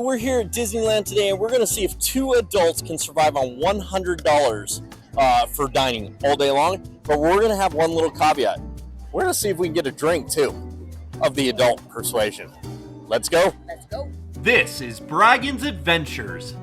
We're here at Disneyland today, and we're going to see if two adults can survive on $100 for dining all day long. But we're going to have one little caveat. We're going to see if we can get a drink, too, of the adult persuasion. Let's go. Let's go. This is Braggins Adventures.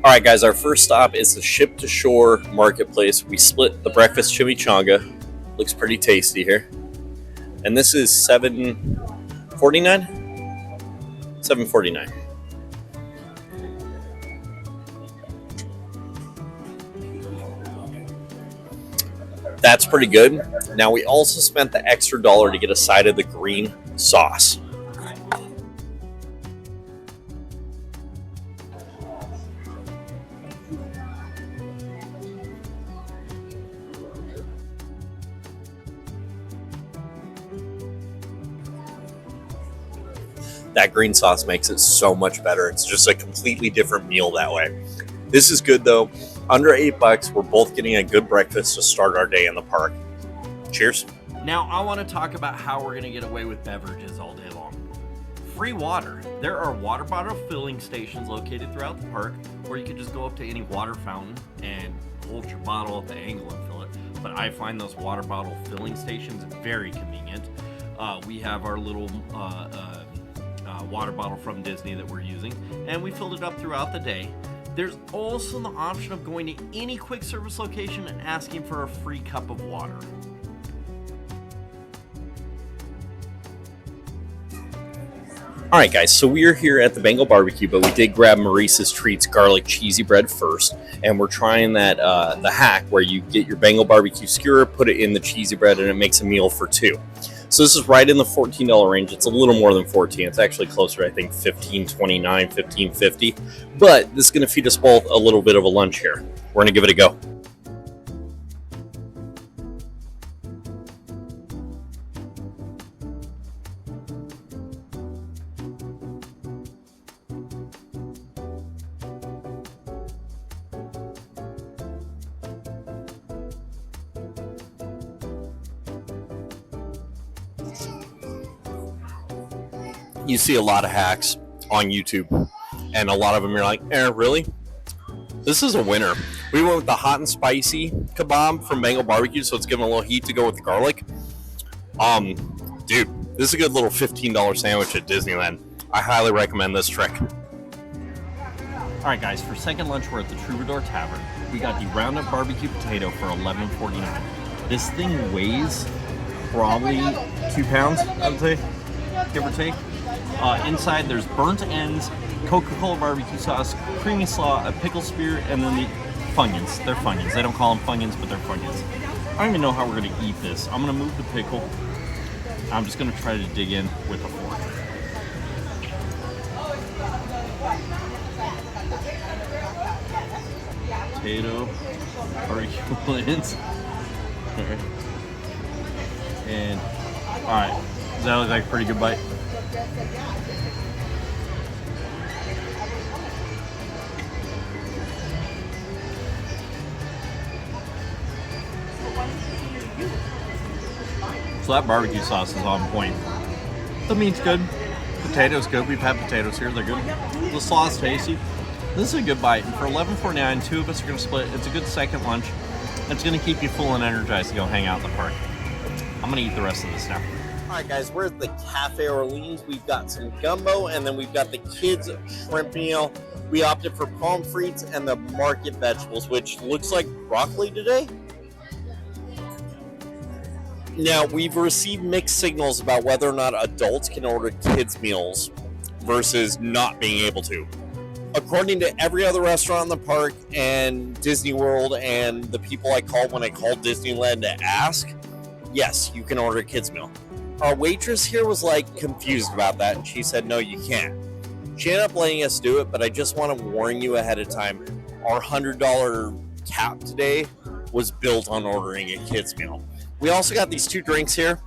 All right, guys, our first stop is the Ship to Shore Marketplace. We split the breakfast chimichanga. Looks pretty tasty here. And this is $7.49? $7.49. That's pretty good. Now, we also spent the extra $1 to get a side of the green sauce. That green sauce makes it so much better. It's just a completely different meal that way. This is good though. Under $8, we're both getting a good breakfast to start our day in the park. Cheers. Now I want to talk about how we're going to get away with beverages all day long. Free water. There are water bottle filling stations located throughout the park, or you could just go up to any water fountain and hold your bottle at the angle and fill it. But I find those water bottle filling stations very convenient. We have our little water bottle from Disney that we're using, and we filled it up throughout the day. There's also the option of going to any quick service location and asking for a free cup of water. All right, guys, so we are here at the Bengal Barbecue, but we did grab Maurice's Treats garlic cheesy bread first, and we're trying that the hack where you get your Bengal Barbecue skewer, put it in the cheesy bread, and it makes a meal for two. So this is right in the $14 range. It's a little more than $14. It's actually closer to, I think, $15.29, $15.50. But this is going to feed us both a little bit of a lunch here. We're going to give it a go. You see a lot of hacks on YouTube, and a lot of them you're like, really? This is a winner. We went with the hot and spicy kebab from Bengal Barbecue, so it's giving a little heat to go with the garlic. Dude, this is a good little $15 sandwich at Disneyland. I highly recommend this trick. All right, guys, for second lunch, we're at the Troubadour Tavern. We got the Roundup Barbecue Potato for $11.49. This thing weighs probably 2 pounds, I would say, give or take. Inside, there's burnt ends, Coca-Cola barbecue sauce, creamy slaw, a pickle spear, and then the Funyuns. They're Funyuns. They don't call them Funyuns, but they're Funyuns. I don't even know how we're going to eat this. I'm going to move the pickle. I'm just going to try to dig in with a fork. Potato, barbecue blends. And, alright. Does that look like a pretty good bite? So that barbecue sauce is on point. The meat's good. Potatoes good. We've had potatoes here. They're good. The sauce tasty. This is a good bite. And for $11.49, two of us are going to split. It's a good second lunch. It's going to keep you full and energized to go hang out in the park. I'm going to eat the rest of this now. All right, guys, we're at the Cafe Orleans. We've got some gumbo, and then we've got the kids' shrimp meal. We opted for palm frites and the market vegetables, which looks like broccoli today. Now, we've received mixed signals about whether or not adults can order kids' meals versus not being able to. According to every other restaurant in the park and Disney World and the people I called when I called Disneyland to ask, yes, you can order a kids' meal. Our waitress here was like confused about that, and she said, no, you can't. She ended up letting us do it, but I just want to warn you ahead of time. Our $100 cap today was built on ordering a kids' meal. We also got these two drinks here,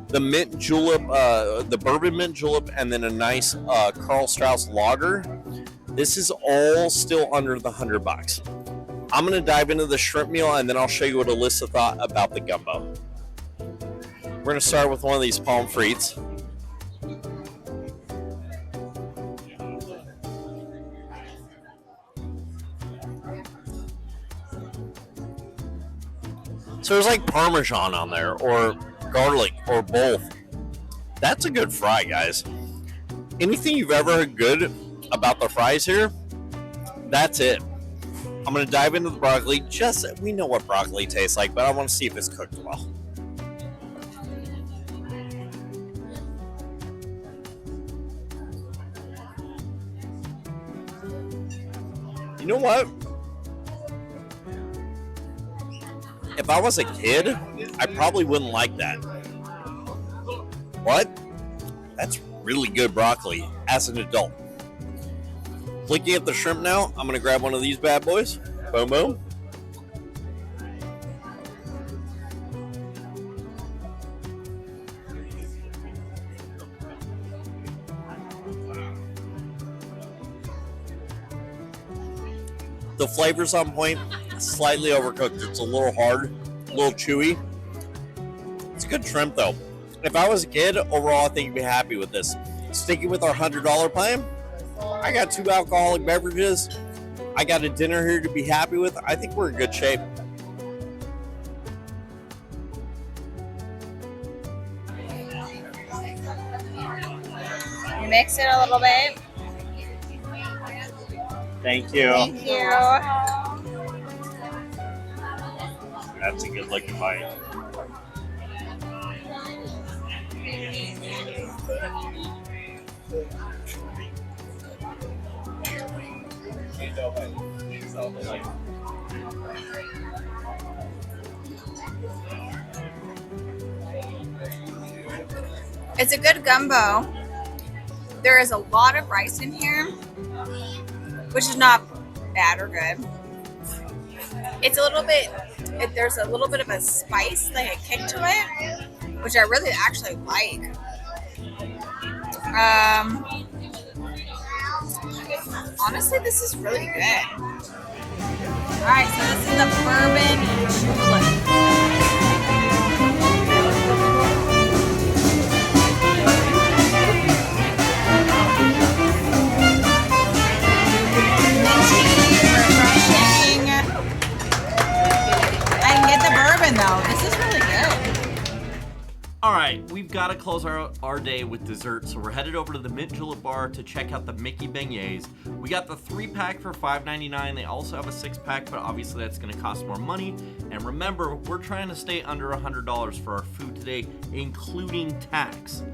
the mint julep, the bourbon mint julep, and then a nice Carl Strauss lager. This is all still under the $100. I'm going to dive into the shrimp meal, and then I'll show you what Alyssa thought about the gumbo. We're going to start with one of these palm frites. So there's like Parmesan on there, or garlic, or both. That's a good fry, guys. Anything you've ever heard good about the fries here, that's it. I'm going to dive into the broccoli. We know what broccoli tastes like, but I want to see if it's cooked well. You know what? If I was a kid, I probably wouldn't like that. What? That's really good broccoli as an adult. Looking at the shrimp now, I'm going to grab one of these bad boys. Boom, boom. The flavor's on point, slightly overcooked. It's a little hard, a little chewy. It's a good shrimp though. If I was a kid, overall I think I'd be happy with this. Sticking with our $100 plan, I got 2 alcoholic beverages. I got a dinner here to be happy with. I think we're in good shape. You mix it a little bit. Thank you. Thank you. That's a good looking bite. It's a good gumbo. There is a lot of rice in here, which is not bad or good. It's a little bit, there's a little bit of a spice, like a kick to it, which I really actually like. Honestly, this is really good. All right, so this is the bourbon julep. Though this is really good. All right, we've got to close our day with dessert, so we're headed over to the Mint Julep Bar to check out the Mickey beignets. We got the 3-pack for $5.99. They also have a 6-pack, but obviously that's going to cost more money. And remember, we're trying to stay under $100 for our food today, including tax.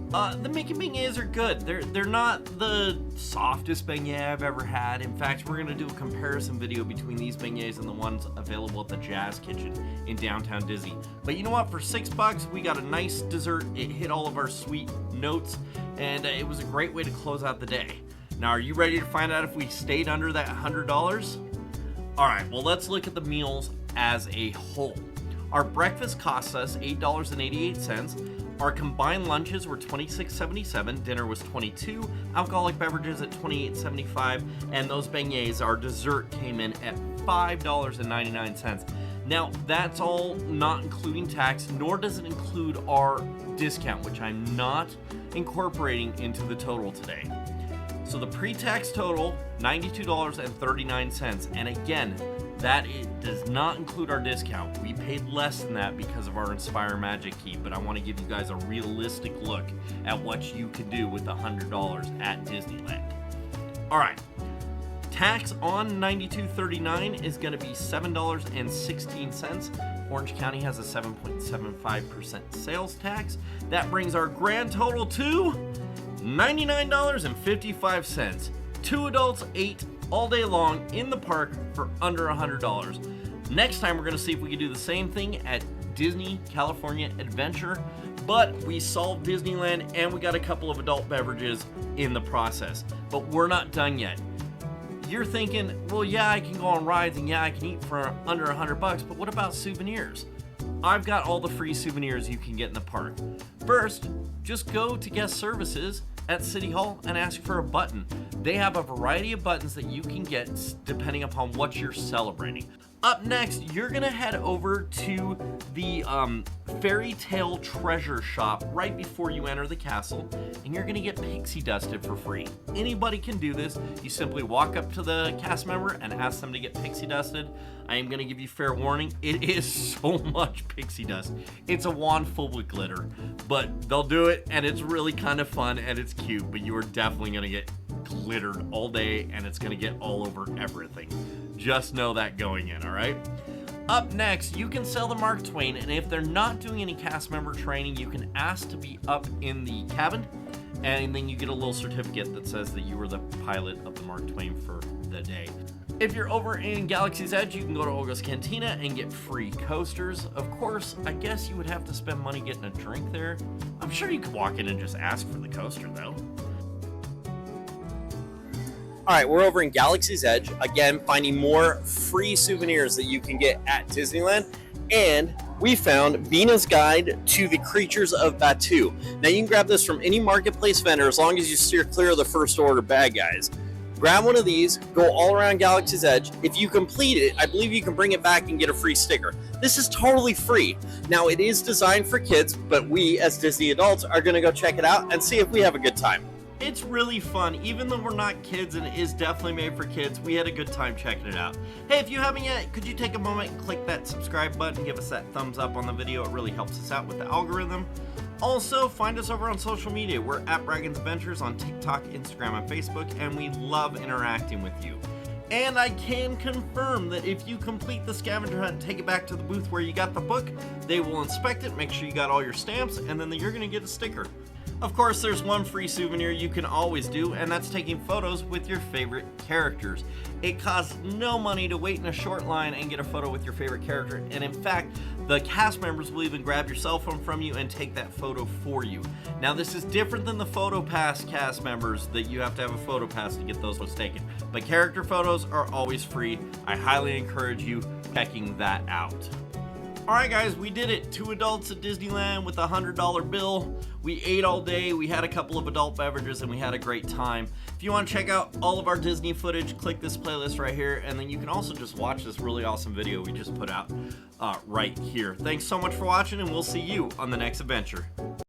The Mickey beignets are good. They're not the softest beignet I've ever had. In fact, we're gonna do a comparison video between these beignets and the ones available at the Jazz Kitchen in downtown Disney. But you know what? For $6, we got a nice dessert. It hit all of our sweet notes, and it was a great way to close out the day. Now, are you ready to find out if we stayed under that $100? All right, well, let's look at the meals as a whole. Our breakfast cost us $8.88. Our combined lunches were $26.77, dinner was $22, alcoholic beverages at $28.75, and those beignets, our dessert, came in at $5.99. Now, that's all not including tax, nor does it include our discount, which I'm not incorporating into the total today. So the pre-tax total, $92.39, and again, that does not include our discount. We paid less than that because of our Inspire Magic Key, but I want to give you guys a realistic look at what you can do with $100 at Disneyland. All right, tax on $92.39 is going to be $7.16. Orange County has a 7.75% sales tax. That brings our grand total to $99.55. 2 adults, 8 all day long in the park for under $100. Next time we're going to see if we can do the same thing at Disney California Adventure, but we solved Disneyland and we got a couple of adult beverages in the process. But we're not done yet. You're thinking, well, yeah, I can go on rides and yeah, I can eat for under $100, but what about souvenirs? I've got all the free souvenirs you can get in the park. First, just go to guest services at City Hall and ask for a button. They have a variety of buttons that you can get depending upon what you're celebrating. Up next, you're gonna head over to the fairy tale treasure shop right before you enter the castle, and you're gonna get pixie dusted for free. Anybody can do this. You simply walk up to the cast member and ask them to get pixie dusted. I am gonna give you fair warning, it is so much pixie dust. It's a wand full with glitter, but they'll do it, and it's really kind of fun and it's cute, but you are definitely gonna get glittered all day, and it's gonna get all over everything. Just know that going in, all right? Up next, you can sell the Mark Twain, and if they're not doing any cast member training, you can ask to be up in the cabin, and then you get a little certificate that says that you were the pilot of the Mark Twain for the day. If you're over in Galaxy's Edge, you can go to Olga's Cantina and get free coasters. Of course, I guess you would have to spend money getting a drink there. I'm sure you could walk in and just ask for the coaster, though. All right, we're over in Galaxy's Edge, again, finding more free souvenirs that you can get at Disneyland. And we found Bina's Guide to the Creatures of Batu. Now, you can grab this from any marketplace vendor as long as you steer clear of the first order bad guys. Grab one of these, go all around Galaxy's Edge. If you complete it, I believe you can bring it back and get a free sticker. This is totally free. Now, it is designed for kids, but we, as Disney adults, are going to go check it out and see if we have a good time. It's really fun. Even though we're not kids and it is definitely made for kids, we had a good time checking it out. Hey, if you haven't yet, could you take a moment and click that subscribe button, give us that thumbs up on the video. It really helps us out with the algorithm. Also, find us over on social media. We're at Braggins Adventures on TikTok, Instagram, and Facebook, and we love interacting with you. And I can confirm that if you complete the scavenger hunt and take it back to the booth where you got the book, they will inspect it, make sure you got all your stamps, and then you're going to get a sticker. Of course, there's one free souvenir you can always do, and that's taking photos with your favorite characters. It costs no money to wait in a short line and get a photo with your favorite character, and in fact, the cast members will even grab your cell phone from you and take that photo for you. Now, this is different than the Photo Pass cast members that you have to have a Photo Pass to get those photos taken, but character photos are always free. I highly encourage you checking that out. Alright guys, we did it. 2 adults at Disneyland with a $100 bill. We ate all day, we had a couple of adult beverages, and we had a great time. If you want to check out all of our Disney footage, click this playlist right here, and then you can also just watch this really awesome video we just put out right here. Thanks so much for watching, and we'll see you on the next adventure.